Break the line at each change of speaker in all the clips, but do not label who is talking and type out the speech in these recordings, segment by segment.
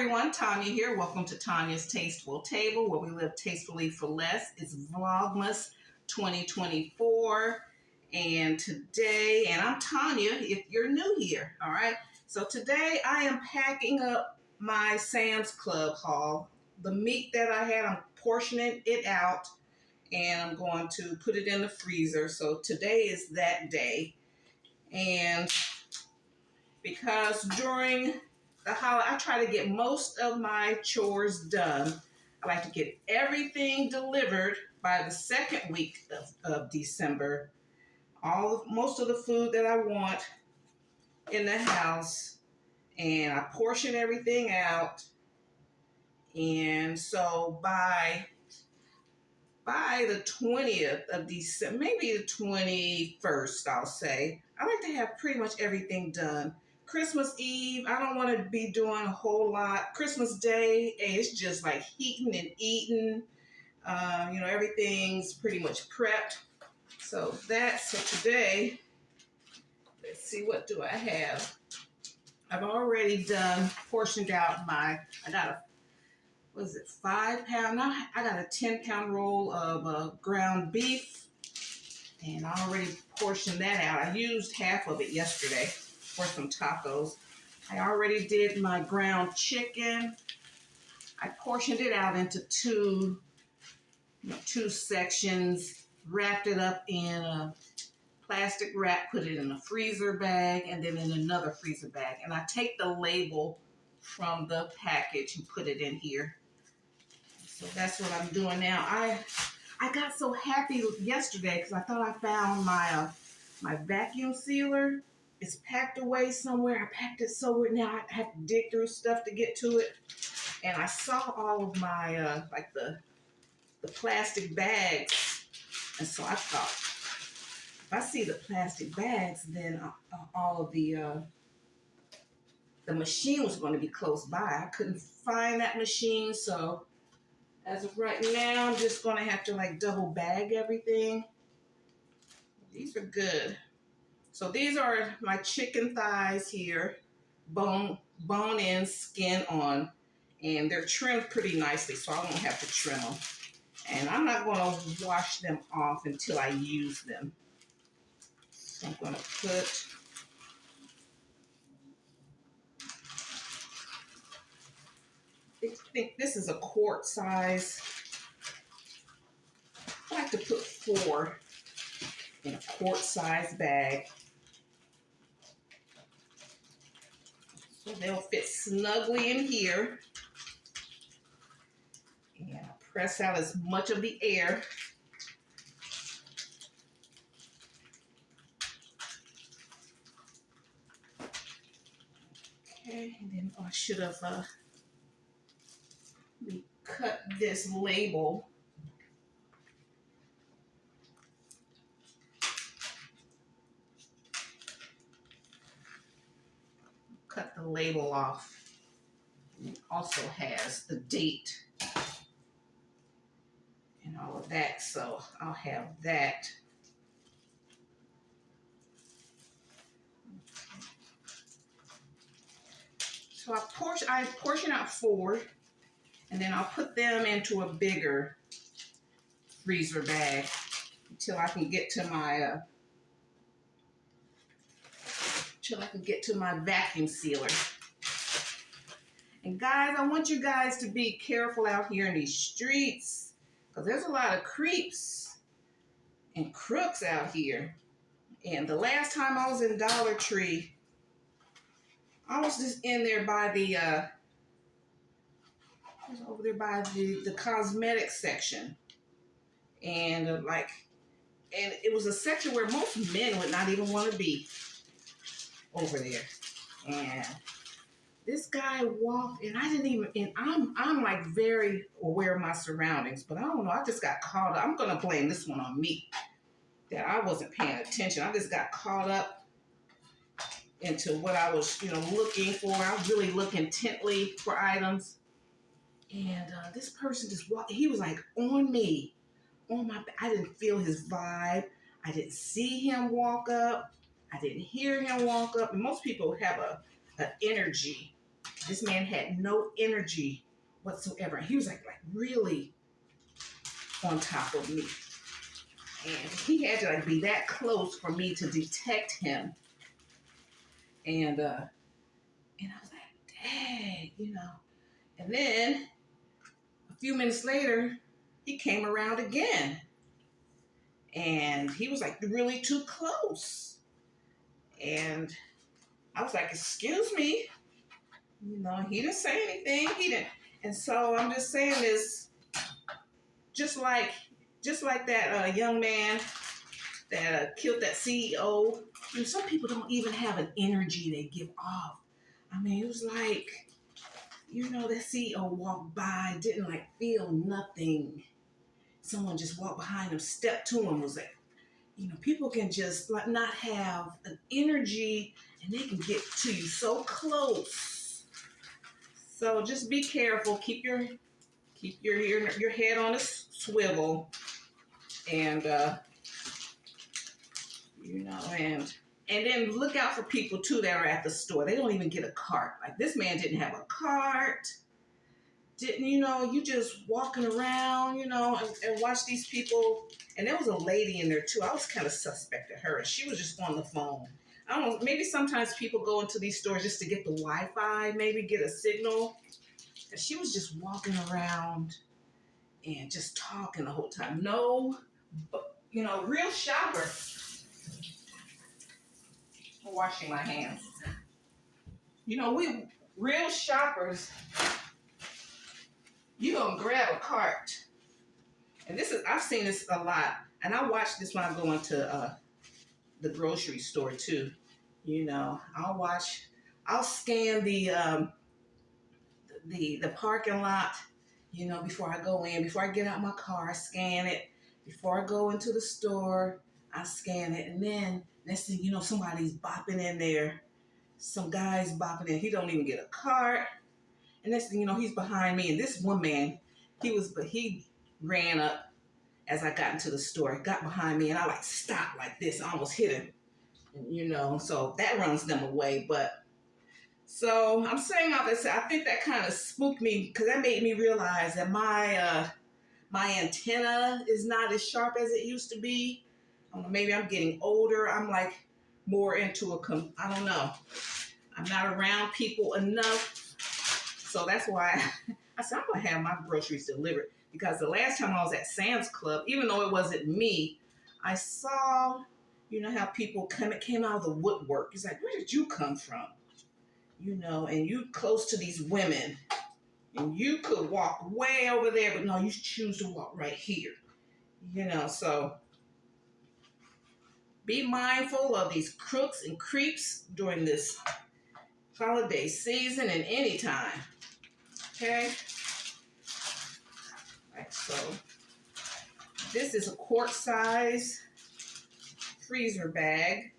everyone, Tanya here. Welcome to Tanya's Tasteful Table, where we live tastefully for less. It's Vlogmas 2024, and today, and I'm Tanya if you're new here, all right? So today I am packing up my Sam's Club haul. The meat that I had, I'm portioning it out, and I'm going to put it in the freezer. So today is that day, and because during the holiday, I try to get most of my chores done. I like to get everything delivered by the second week of December. Most of the food that I want in the house, and I portion everything out. And so by the 20th of December, maybe the 21st, I'll say, I like to have pretty much everything done. Christmas Eve, I don't want to be doing a whole lot. Christmas Day, it's just like heating and eating. Everything's pretty much prepped. So today, let's see, what do I have? I've already portioned out I got a 5 pound? No, I got a 10-pound roll of ground beef, and I already portioned that out. I used half of it yesterday for some tacos. I already did my ground chicken. I portioned it out into two sections, wrapped it up in a plastic wrap, put it in a freezer bag, and then in another freezer bag. And I take the label from the package and put it in here. So that's what I'm doing now. I got so happy yesterday because I thought I found my vacuum sealer. It's packed away somewhere. I packed it somewhere. Now I have to dig through stuff to get to it. And I saw all of my, the plastic bags. And so I thought, if I see the plastic bags, then all of the machine was going to be close by. I couldn't find that machine. So as of right now, I'm just going to have to double bag everything. These are good. So these are my chicken thighs here, bone in, skin on, and they're trimmed pretty nicely, so I won't have to trim them. And I'm not going to wash them off until I use them. So I'm going to put I think this is a quart size. I like to put 4 in a quart size bag. So they'll fit snugly in here. And I press out as much of the air. Okay, and then I should have cut this label. Cut the label off. It also has the date and all of that, so I'll have that. So I portion out 4, and then I'll put them into a bigger freezer bag until I can get to my vacuum sealer. And guys, I want you guys to be careful out here in these streets, because there's a lot of creeps and crooks out here. And the last time I was in Dollar Tree, I was just in there by the cosmetic section, and it was a section where most men would not even want to be over there. And this guy walked, and I didn't even, and I'm like very aware of my surroundings, but I don't know, I just got caught up. I'm gonna blame this one on me, that I wasn't paying attention. I just got caught up into what I was, looking for. I was really looking intently for items. And this person just walked, he was like on me, I didn't feel his vibe. I didn't see him walk up. I didn't hear him walk up. And most people have an energy This man had no energy whatsoever. He was like really on top of me. And he had to like be that close for me to detect him. And I was like, dang, you know. And then a few minutes later, he came around again. And he was like really too close. And I was like, excuse me. You know, he didn't say anything. He didn't. And so I'm just saying this, just like that young man that killed that CEO. You know, some people don't even have an energy they give off. I mean, it was like, you know, that CEO walked by, didn't like feel nothing. Someone just walked behind him, stepped to him, was like, you know, people can just like not have an energy and they can get to you so close. So just be careful. Keep your head on a swivel, and you know, and then look out for people too that are at the store. They don't even get a cart. Like this man didn't have a cart. Didn't, you know, you just walking around, you know, and watch these people. And there was a lady in there too. I was kind of suspect of her, and she was just on the phone. I don't know, maybe sometimes people go into these stores just to get the Wi-Fi, maybe get a signal. And she was just walking around and just talking the whole time. No, but, you know, real shopper. I'm washing my hands. You know, we real shoppers, you gonna grab a cart. And this is, I've seen this a lot. And I watch this when I go into the grocery store too. You know, I'll scan the parking lot, you know, before I go in, before I get out my car, I scan it. Before I go into the store, I scan it. And then next thing you know, somebody's bopping in there. Some guy's bopping in. He don't even get a cart. And next thing you know, he's behind me. And this one man, he ran up as I got into the store, got behind me, and I like stopped like this. I almost hit him. You know, so that runs them away. But so I'm saying all this, I think that kind of spooked me because that made me realize that my antenna is not as sharp as it used to be. I don't know, maybe I'm getting older. I'm like more into I don't know. I'm not around people enough. So that's why I said I'm going to have my groceries delivered. Because the last time I was at Sam's Club, even though it wasn't me, I saw, you know, how people came out of the woodwork. It's like, where did you come from? You know, and you close to these women. And you could walk way over there, but no, you choose to walk right here. You know, so be mindful of these crooks and creeps during this holiday season and any time. Okay? Right, so this is a quart size freezer bag.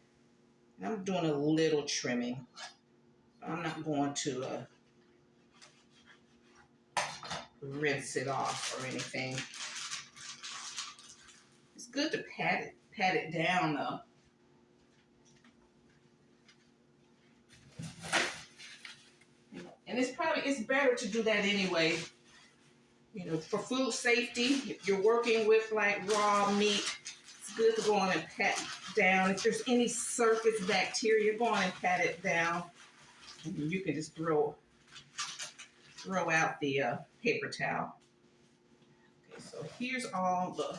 And I'm doing a little trimming. I'm not going to rinse it off or anything. It's good to pat it down though. And it's better to do that anyway. You know, for food safety, if you're working with like raw meat, it's good to go on and pat down. If there's any surface bacteria, go on and pat it down. And you can just throw out the paper towel. Okay, so here's all the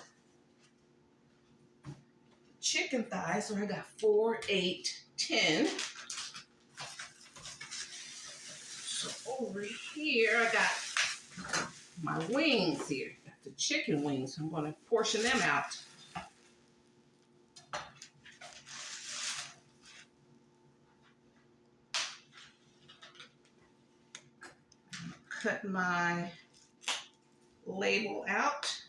chicken thighs. So I got 4, 8, 10. So over here, I got my wings here. Got the chicken wings. I'm going to portion them out. Cut my label out.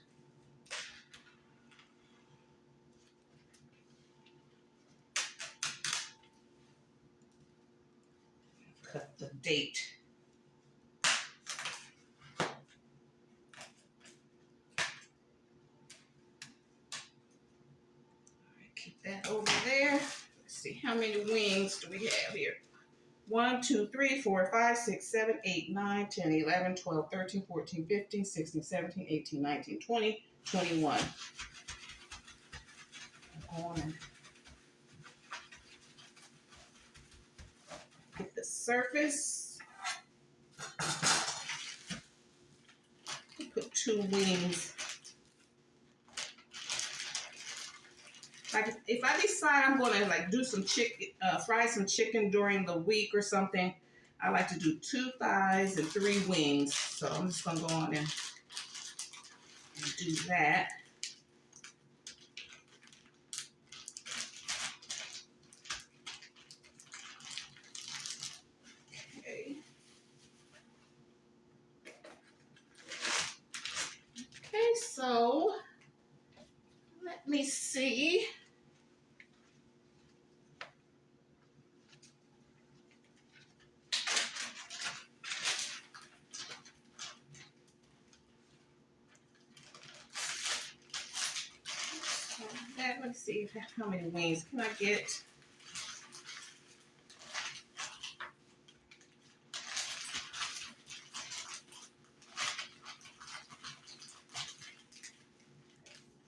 Cut the date. Keep that over there. Let's see, how many wings do we have here? 1, 2, 3, 4, 5, 6, 7, 8, 9, 10, 11, 12, 13, 14, 15, 16, 17, 18, 19, 20, 21. Go on and get the surface. Put 2 wings. Like if I decide I'm gonna like do some chicken, fry some chicken during the week or something, I like to do 2 thighs and 3 wings. So I'm just gonna go on and do that. Okay. Okay, so let me see. Let's see how many wings can I get.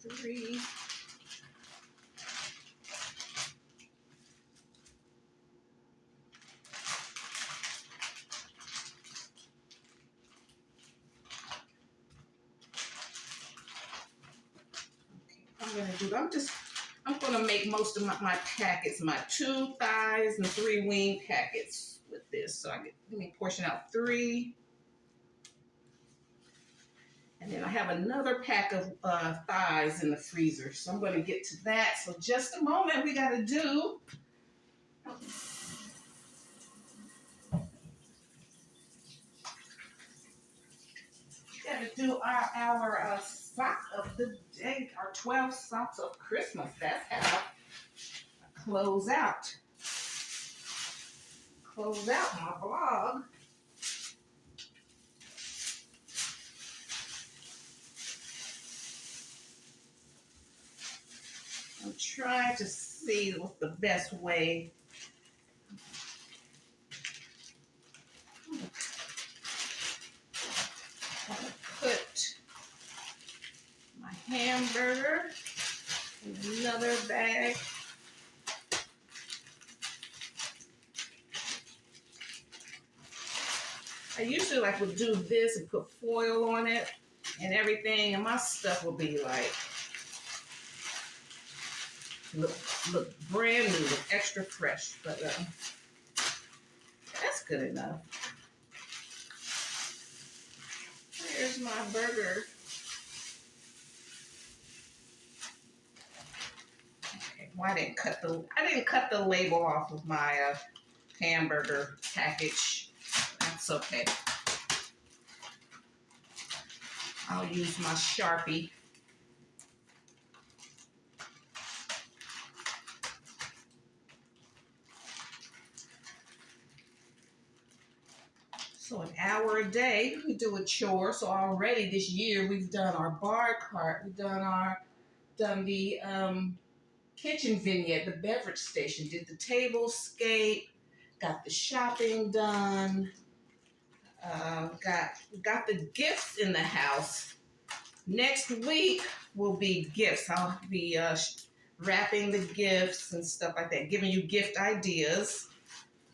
Three. I'm gonna make most of my packets, my 2 thighs and 3 wing packets with this. So let me portion out 3. And then I have another pack of thighs in the freezer. So I'm gonna get to that. So just a moment, we gotta do. Gotta do our sock of the day, our 12 socks of Christmas. That's how I close out my vlog. I'm trying to see what's the best way. I'm gonna put my hamburger in another bag. I usually would do this and put foil on it and everything, and my stuff will be like look brand new, look extra fresh. But that's good enough. Here's my burger. Okay, well, I didn't cut the label off of my hamburger package. That's okay. I'll use my Sharpie. So an hour a day, we do a chore. So already this year we've done our bar cart, we've done the kitchen vignette, the beverage station, did the tablescape, got the shopping done, got the gifts in the house. Next week will be gifts. I'll be wrapping the gifts and stuff like that, giving you gift ideas.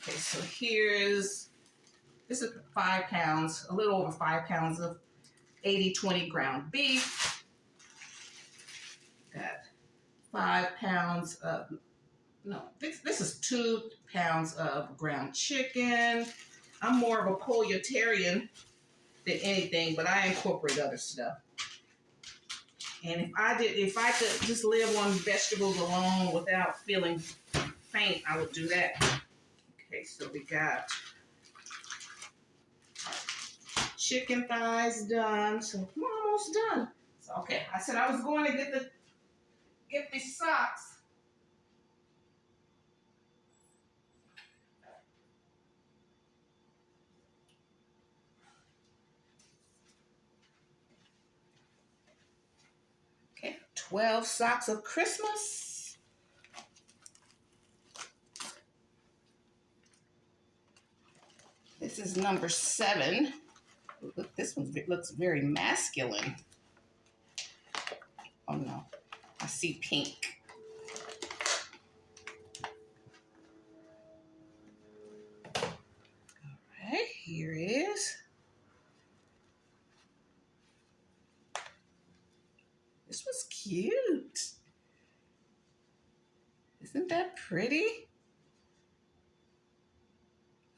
Okay, so this is 5 pounds, a little over 5 pounds of 80/20 ground beef. Got 5 pounds of, no, this is 2 pounds of ground chicken. I'm more of a poultritarian than anything, but I incorporate other stuff. And if I could just live on vegetables alone without feeling faint, I would do that. Okay, so we got chicken thighs done. So we're almost done. So okay, I said I was going to get these socks. Okay, 12 socks of Christmas. This is number 7. Look, this one looks very masculine. Oh no, I see pink. All right, here it is. This was cute. Isn't that pretty?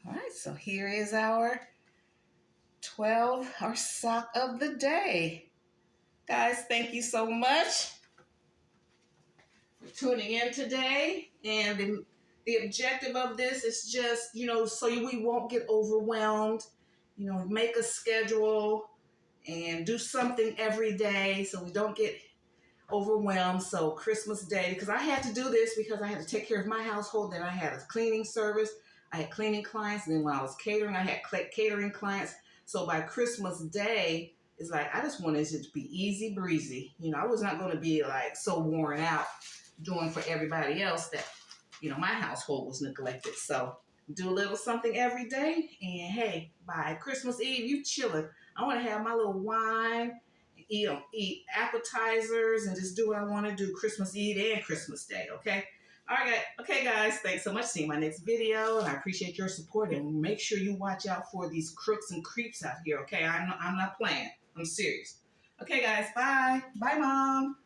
All right, so here is our sock of the day. Guys, thank you so much for tuning in today. And the objective of this is just, so we won't get overwhelmed. Make a schedule and do something every day so we don't get overwhelmed. So Christmas Day, because I had to do this because I had to take care of my household. Then I had a cleaning service. I had cleaning clients. And then when I was catering, I had catering clients. So by Christmas Day, it's like I just wanted it to be easy breezy. I was not going to be like so worn out doing for everybody else that, my household was neglected. So do a little something every day. And hey, by Christmas Eve, you chilling. I want to have my little wine, eat appetizers, and just do what I want to do Christmas Eve and Christmas Day, okay? All right, okay, guys, thanks so much. See you in my next video, and I appreciate your support, and make sure you watch out for these crooks and creeps out here, okay? I'm not playing. I'm serious. Okay, guys, bye. Bye, Mom.